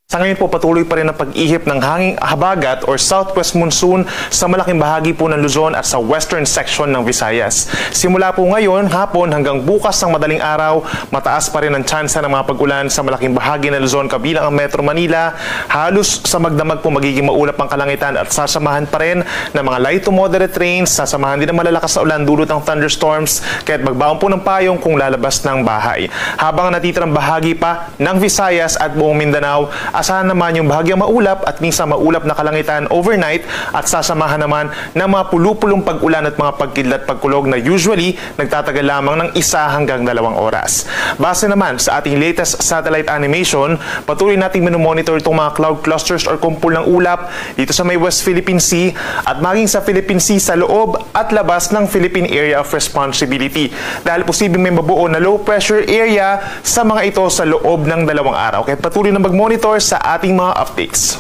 Sa ngayon po, patuloy pa rin ang pag-ihip ng hanging habagat or southwest monsoon sa malaking bahagi po ng Luzon at sa western section ng Visayas. Simula po ngayon, hapon hanggang bukas ng madaling araw, mataas pa rin ang tsansa ng mga pag-ulan sa malaking bahagi ng Luzon kabilang ang Metro Manila. Halos sa magdamag po magiging maulap ang kalangitan at sasamahan pa rin ng mga light to moderate rains, sasamahan din ng malalakas na ulan dulot ng thunderstorms, kaya't magbaon po ng payong kung lalabas ng bahay. Habang natitirang bahagi pa ng Visayas at buong Mindanao, asahan naman yung bahagyang maulap at minsan maulap na kalangitan overnight at sasamahan naman ng mga pulupulong pag-ulan at mga pagkidlat pagkulog na usually nagtatagal lamang ng 1 hanggang 2 oras. Base naman sa ating latest satellite animation, patuloy nating minomonitor itong mga cloud clusters or kumpul ng ulap dito sa may West Philippine Sea at maging sa Philippine Sea sa loob at labas ng Philippine Area of Responsibility dahil posibleng may mabuo na low pressure area sa mga ito sa loob ng 2 araw. Kaya patuloy na mag-monitor sa ating mga updates.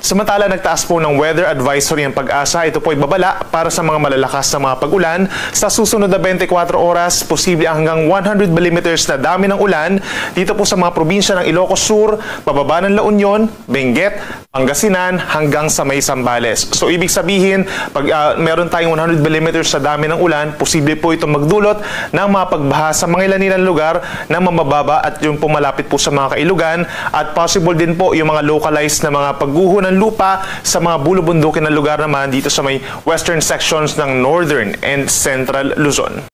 Samantala, nagtaas po ng weather advisory ang Pag-asa. Ito po ay babala para sa mga malalakas na mga pag-ulan. Sa susunod na 24 oras, posible hanggang 100 mm na dami ng ulan dito po sa mga probinsya ng Ilocos Sur, pababa ng La Union, Benguet, Pangasinan hanggang sa may Zambales. So ibig sabihin, pag meron tayong 100 mm sa dami ng ulan, posible po itong magdulot ng mga pagbaha sa mga ilan-ilang lugar na mamababa at yung pumalapit po sa mga kailugan at possible din po yung mga localized na mga pagguho ng lupa sa mga bulubundukin na lugar naman dito sa may western sections ng northern and central Luzon.